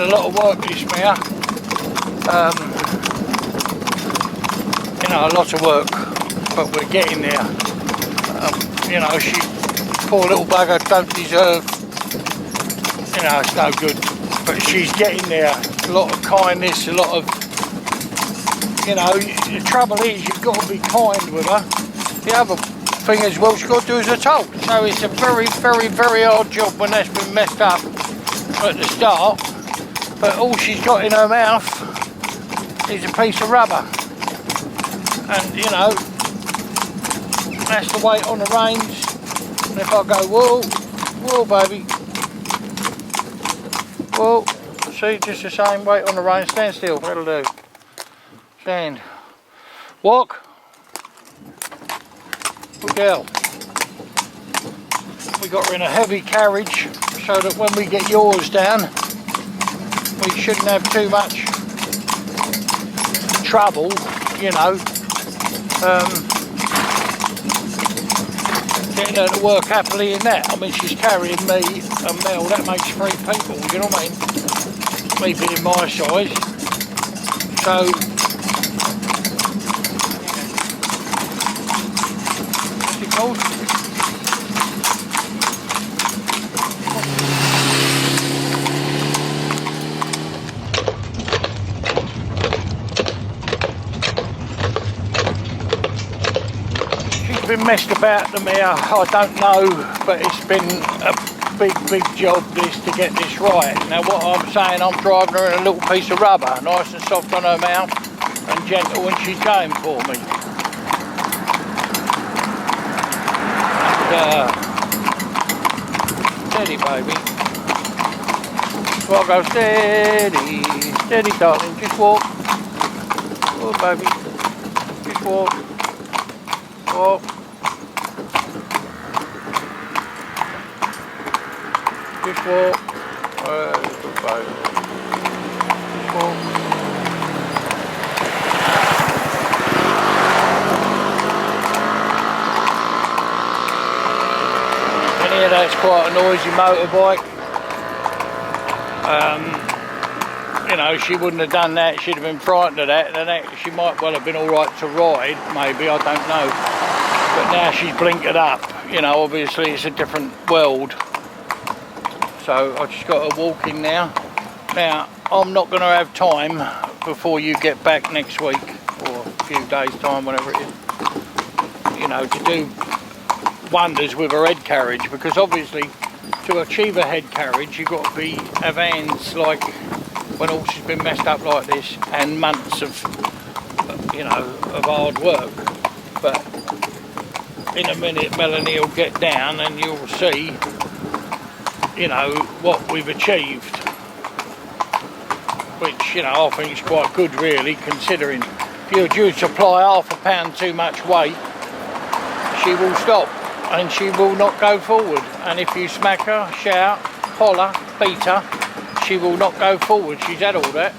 been a lot of work this mare. You know, a lot of work, but we're getting there. You know, she, poor little bugger, don't deserve, you know, it's no good, but she's getting there. A lot of kindness, a lot of, you know, the trouble is you've got to be kind with her. The other thing as well, she's got to do as they're told. So it's a very, very, very hard job when that's been messed up at the start, but all she's got in her mouth is a piece of rubber. And you know, that's the weight on the reins. And if I go, whoa, whoa baby, whoa, see, just the same weight on the reins. Stand still, that'll do. Stand. Walk. Good girl. We got her in a heavy carriage so that when we get yours down, we shouldn't have too much trouble, you know. Getting her to work happily in that. I mean, she's carrying me and Mel, that makes 3 people, you know what I mean? Me being my size. So, what's it called? Been messed about the mare, I don't know, but it's been a big job this to get this right. Now what I'm saying, I'm driving her in a little piece of rubber, nice and soft on her mouth and gentle when she's going for me. And, steady baby. So I go steady, steady darling, just walk. Oh baby, just walk, walk. Just walk. Good baby. Just walk. And here that's quite a noisy motorbike. You know, she wouldn't have done that, she'd have been frightened of that, and that she might well have been alright to ride, maybe, I don't know. But now she's blinkered up, you know, obviously it's a different world. So I just got her walking now. Now I'm not going to have time before you get back next week or a few days time, whatever it is, you know, to do wonders with a head carriage, because obviously to achieve a head carriage you've got to have hands like when a horse has been messed up like this, and months of, you know, of hard work. But in a minute Melanie will get down and you'll see, you know, what we've achieved, which, you know, I think is quite good really, considering if you're due to apply half a pound too much weight, she will stop and she will not go forward. And if you smack her, shout, holler, beat her, she will not go forward. She's had all that,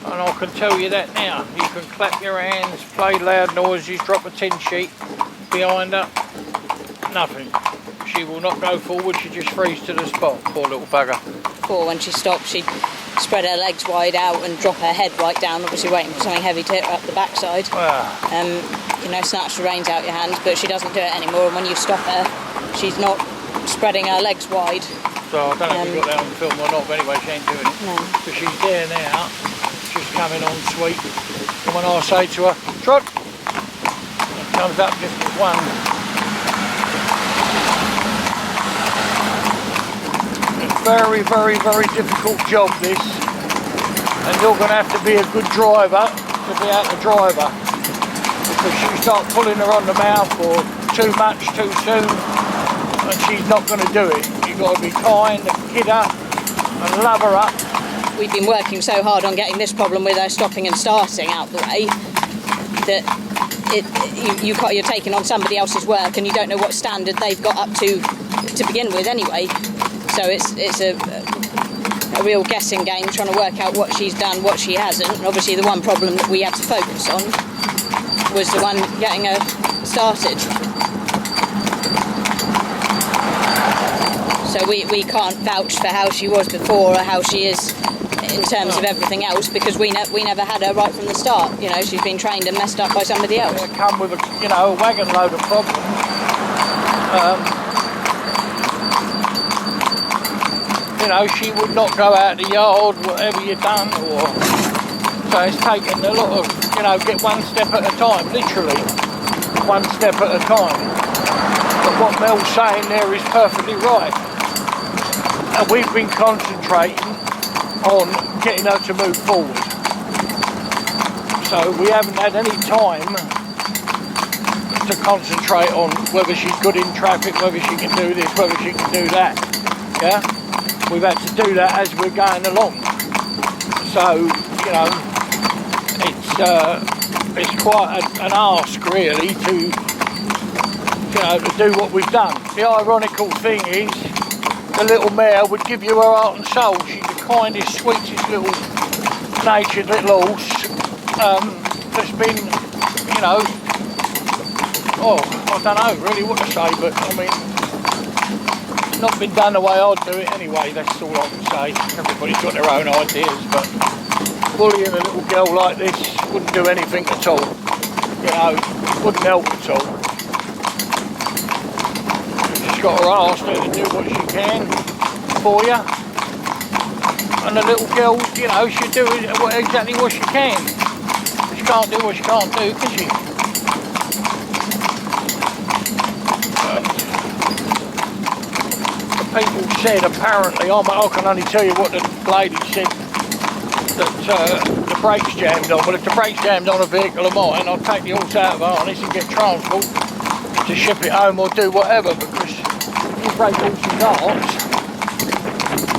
and I can tell you that now. You can clap your hands, play loud noises, drop a tin sheet behind her, nothing. She will not go forward, she just frees to the spot, poor little bugger. Before, when she stopped, she'd spread her legs wide out and drop her head right down, obviously waiting for something heavy to hit her up the backside. You know, snatch the reins out your hands, but she doesn't do it anymore, and when you stop her, she's not spreading her legs wide. So I don't know if you got that on film or not, but anyway, she ain't doing it. No. So she's there now, she's coming on sweet, and when I say to her, trot, it comes up just as one. Very, very, very difficult job this, and you're going to have to be a good driver to be able to drive her, because you start pulling her on the mouth or too much too soon and she's not going to do it. You've got to be kind and kid her and love her up. We've been working so hard on getting this problem with her stopping and starting out the way that you're taking on somebody else's work and you don't know what standard they've got up to begin with anyway. So it's a real guessing game, trying to work out what she's done, what she hasn't. And obviously the one problem that we had to focus on was the one getting her started. So we can't vouch for how she was before or how she is in terms of everything else, because we never had her right from the start. You know, she's been trained and messed up by somebody else. They come with a wagon load of problems. She would not go out the yard, whatever you've done, or so it's taken a lot of, get one step at a time, literally, one step at a time. But what Mel's saying there is perfectly right. And we've been concentrating on getting her to move forward. So we haven't had any time to concentrate on whether she's good in traffic, whether she can do this, whether she can do that. Yeah? We've had to do that as we're going along. So, it's quite an ask really to do what we've done. The ironical thing is, the little mare would give you her heart and soul. She's the kindest, sweetest little natured little horse that's been, I don't know really what to say, but I mean, not been done the way I'd do it anyway, that's all I can say. Everybody's got their own ideas, but bullying a little girl like this wouldn't do anything at all. Wouldn't help at all. She's got her arse there to do what she can for you. And the little girl, she'll do exactly what she can. She can't do what she can't do, can she? People said, apparently, I can only tell you what the lady said, that the brakes jammed on. Well, if the brakes jammed on a vehicle of mine, I'd take the horse out of harness and get transport to ship it home or do whatever, because if you break horses' hearts,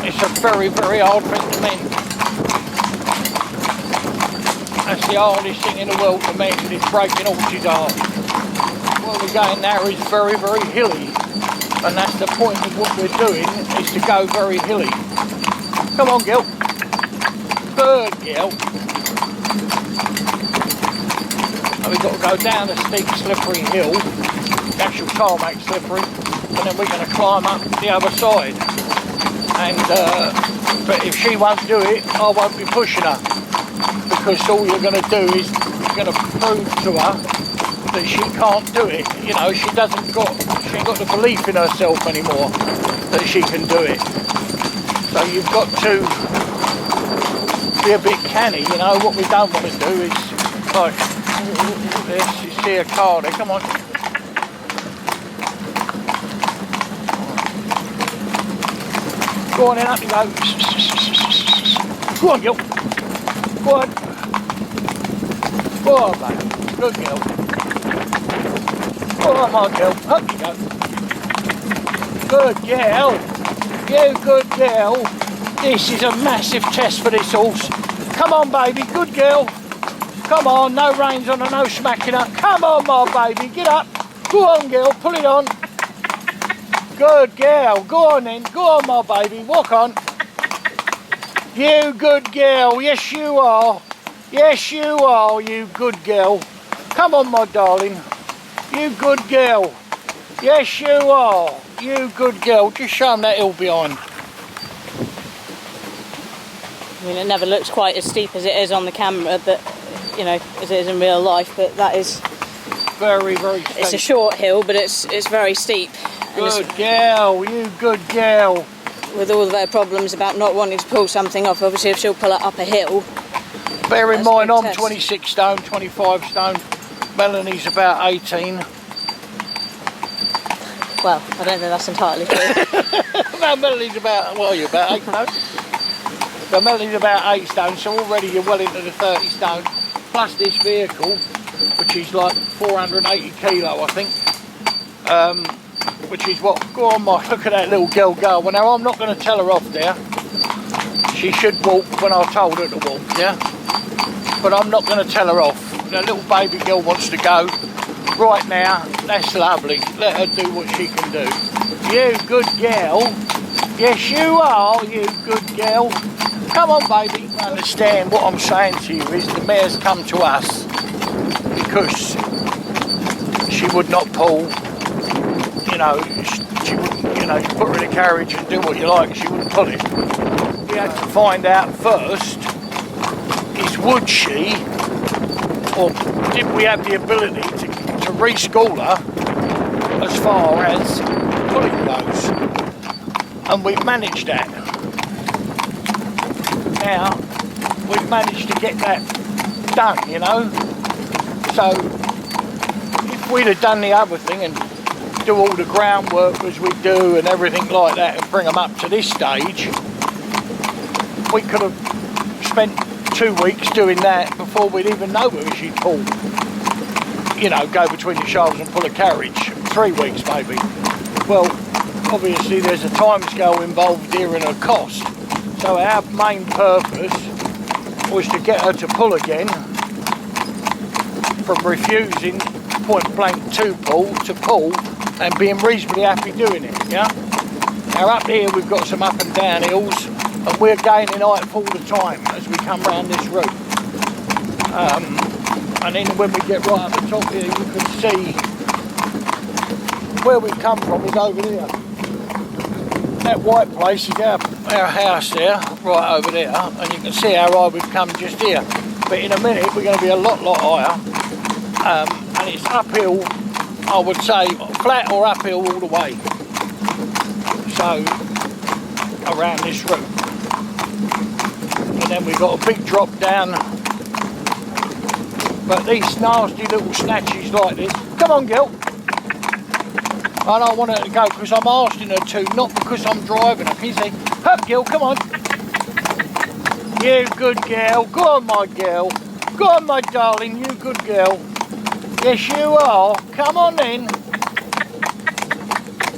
it's a very, very hard thing to mend. That's the hardest thing in the world to mend, is breaking horses' hearts. Where we're going now is very, very hilly. And that's the point of what we're doing, is to go very hilly. Come on, Gil. Good, Gil. And we've got to go down a steep, slippery hill, the actual tarmac slippery, and then we're going to climb up the other side. And but if she won't do it, I won't be pushing her, because all you're going to do is you're going to prove to her that she can't do it. She ain't got the belief in herself anymore that she can do it. So you've got to be a bit canny. What we don't want to do is like this. You see a car there, come on. Go on then, up you go. Go on, Gil. Go on. Go on, baby. Good girl. Oh my girl, up you go. Good girl. You good girl. This is a massive test for this horse. Come on, baby, good girl. Come on, no reins on her, no smacking her. Come on, my baby, get up. Go on, girl, pull it on. Good girl, go on then. Go on, my baby, walk on. You good girl, yes you are. Yes you are, you good girl. Come on, my darling. You good girl. Yes, you are. You good girl. Just show them that hill behind. I mean, it never looks quite as steep as it is on the camera, but as it is in real life. But that is very, very steep. It's a short hill, but it's very steep. Good girl. You good girl. With all of her problems about not wanting to pull something off, obviously, if she'll pull it up a hill. Bear in mind, I'm 26 stone, 25 stone. Melanie's about 18. Well, I don't think that's entirely true. No, Melanie's about, what are you, about 8 stone? So Melanie's about 8 stone, so already you're well into the 30 stone. Plus this vehicle, which is like 480 kilo, I think. Which is what, go on, Mike, look at that little girl go. Well, now I'm not going to tell her off there. She should walk when I told her to walk, yeah? But I'm not going to tell her off. The little baby girl wants to go right now. That's lovely. Let her do what she can do. You good girl. Yes, you are, you good girl. Come on, baby. Understand what I'm saying to you is the mare's come to us because she would not pull. you know, she wouldn't, you know, you put her in a carriage and do what you like, she wouldn't pull it. We had to find out first, is would she, or did we have the ability to reschool her as far as pulling goes? And we've managed that. Now, we've managed to get that done, you know. So, if we'd have done the other thing and do all the groundwork as we do and everything like that and bring them up to this stage, we could have spent 2 weeks doing that before we'd even know whether she'd pull, you know, go between the shoals and pull a carriage. 3 weeks maybe. Well, obviously there's a timescale involved here and a cost. So our main purpose was to get her to pull again, from refusing point blank to pull and being reasonably happy doing it, yeah? Now up here we've got some up and down hills and we're gaining height all the time as we come round this route. And then when we get right up the top here you can see where we've come from is over there. That white place is our house there, right over there, and you can see how high we've come just here. But in a minute we're going to be a lot higher, and it's uphill, I would say, flat or uphill all the way. So, around this route. And then we've got a big drop down. But these nasty little snatches like this, come on Gil. I don't want her to go because I'm asking her to, not because I'm driving her. Can you say, up Gil, come on. You good girl. Go on my girl. Go on my darling, you good girl. Yes you are. Come on then.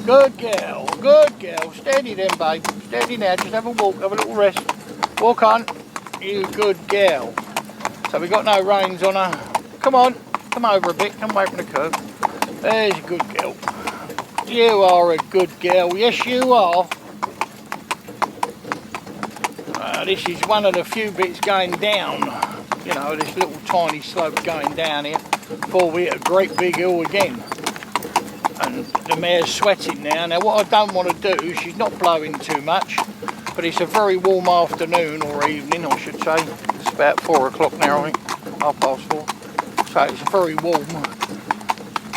Good girl, good girl. Steady then babe. Steady now, just have a walk, have a little rest. Walk on. You good girl. So we've got no reins on her. Come on, come over a bit, come away from the curb. There's a good girl. You are a good girl, yes you are. This is one of the few bits going down, you know, this little tiny slope going down here before we hit a great big hill again. And the mare's sweating now. Now what I don't want to do, she's not blowing too much, but it's a very warm afternoon or evening I should say. It's about 4 o'clock now I think, 4:30. So it's very warm,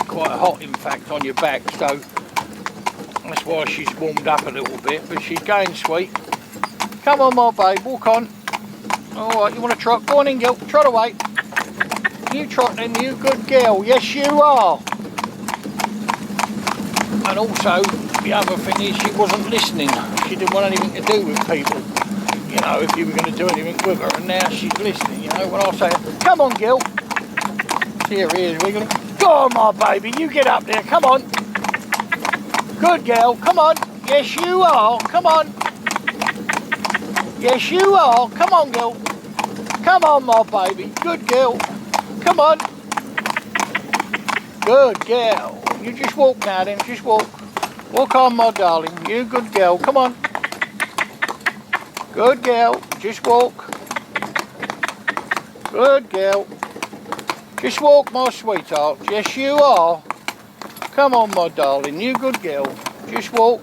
quite hot in fact on your back, so that's why she's warmed up a little bit, but she's going sweet. Come on my babe, walk on. Alright, you want to trot? Go on in Gil, trot away. You trot then, you good girl, yes you are. And also, the other thing is she wasn't listening. She didn't want anything to do with people. You know, if you were going to do anything with her, and now she's listening, you know, when I say, come on Gil. Here he is wiggling. Go on my baby, you get up there, come on. Good girl, come on. Yes you are, come on. Yes you are, come on Gil. Come on my baby, good girl. Come on. Good girl. You just walk now then, just walk. Walk on my darling, you good girl, come on. Good girl, just walk. Good girl. Just walk my sweetheart, yes you are. Come on my darling, you good girl. Just walk.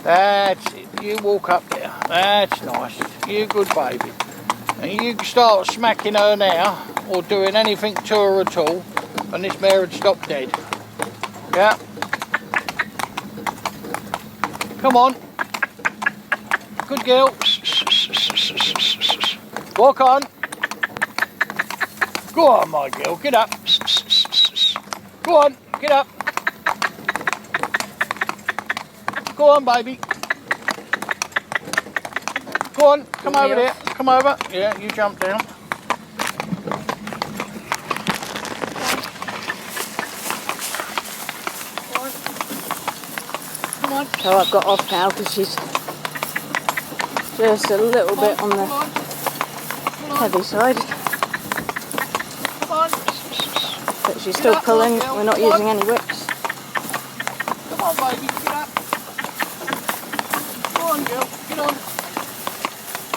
That's it, you walk up there. That's nice, you good baby. And you can start smacking her now, or doing anything to her at all, and this mare would stop dead. Yeah. Come on. Good girl. Walk on. Go on my girl, get up. Go on, get up. Go on baby. Go on, come over there, come over. Yeah, you jump down. Come on. So I've got off now because she's just a little bit on the heavy side. Come on. But she's still pulling, we're not using any whips. Come on baby, get up. Go on girl, get on.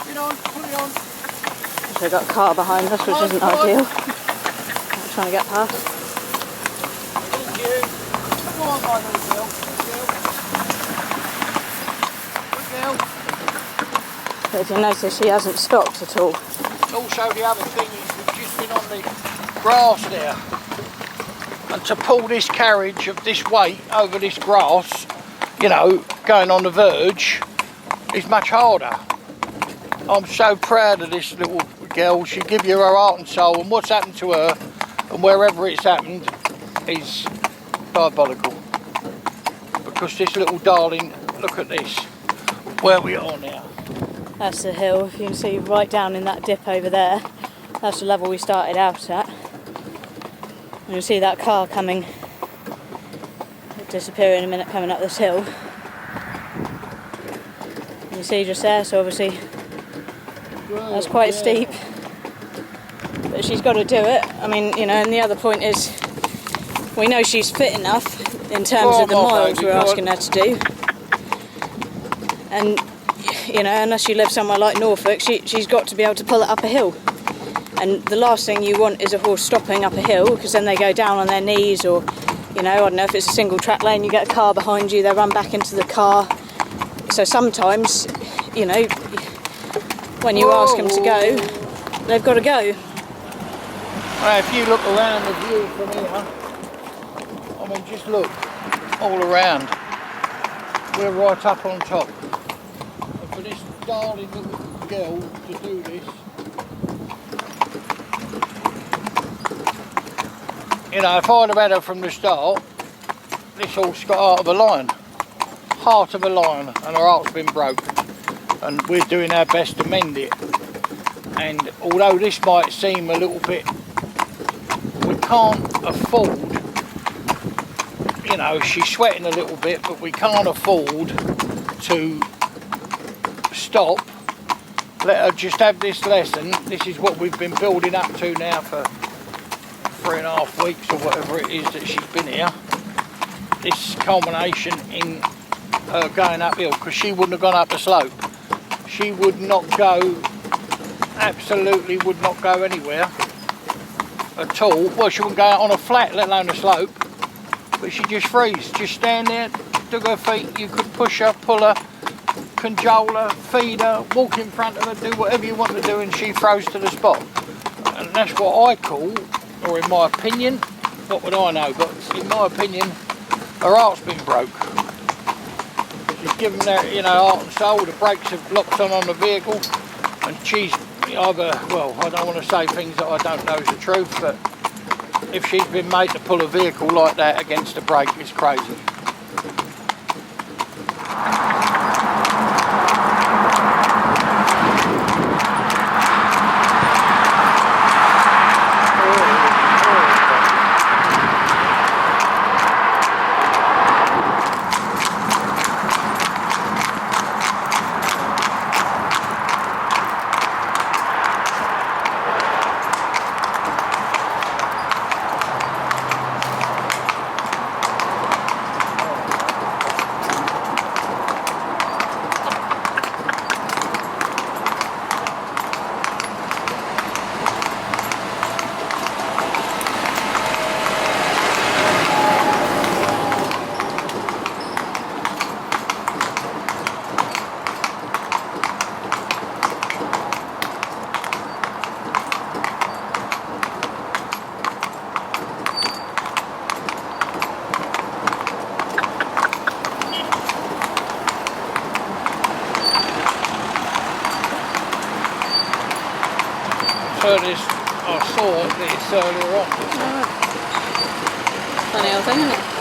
Get on, pull it on. So we've got a car behind us, which isn't ideal. I'm trying to get past. Thank you. Come Come on, my little girl. Good girl. But if you notice, she hasn't stopped at all. Also, the other thing is we've just been on the grass there. And to pull this carriage of this weight over this grass, you know, going on the verge, is much harder. I'm so proud of this little girl. She give you her heart and soul, and what's happened to her and wherever it's happened is diabolical. Because this little darling, look at this, where we are now. That's the hill. If you can see right down in that dip over there, that's the level we started out at. And you see that car coming, it'll disappear in a minute coming up this hill. You see just there, so obviously that's quite steep. But she's got to do it. I mean, you know, and the other point is, we know she's fit enough in terms of the miles we're asking her to do. And, you know, unless you live somewhere like Norfolk, she's got to be able to pull it up a hill. And the last thing you want is a horse stopping up a hill, because then they go down on their knees, or, you know, I don't know, if it's a single track lane, you get a car behind you, they run back into the car. So sometimes, you know, when you ask them to go, they've got to go. Well, if you look around the view from here, I mean, just look all around. We're right up on top. And for this darling little girl to do this, you know, if I'd have had her from the start, this horse got out of a line. Heart of a lion, and her heart's been broke, and we're doing our best to mend it. And although this might seem a little bit, we can't afford, you know, she's sweating a little bit, but we can't afford to stop, let her just have this lesson. This is what we've been building up to now for 3.5 weeks or whatever it is that she's been here. This culmination in her going uphill, because she wouldn't have gone up the slope. She would not go, absolutely would not go anywhere at all. Well, she wouldn't go out on a flat, let alone a slope, but she just freeze, just stand there, do her feet. You could push her, pull her, cajole her, feed her, walk in front of her, do whatever you want to do, and she froze to the spot. And that's what I call, or in my opinion, what would I know, but in my opinion, her heart's been broke. She's given that, you know, heart and soul. The brakes have locked on the vehicle, and she's either, well, I don't want to say things that I don't know is the truth, but if she's been made to pull a vehicle like that against the brake, it's crazy. I saw this earlier on. Funny old thing, isn't it?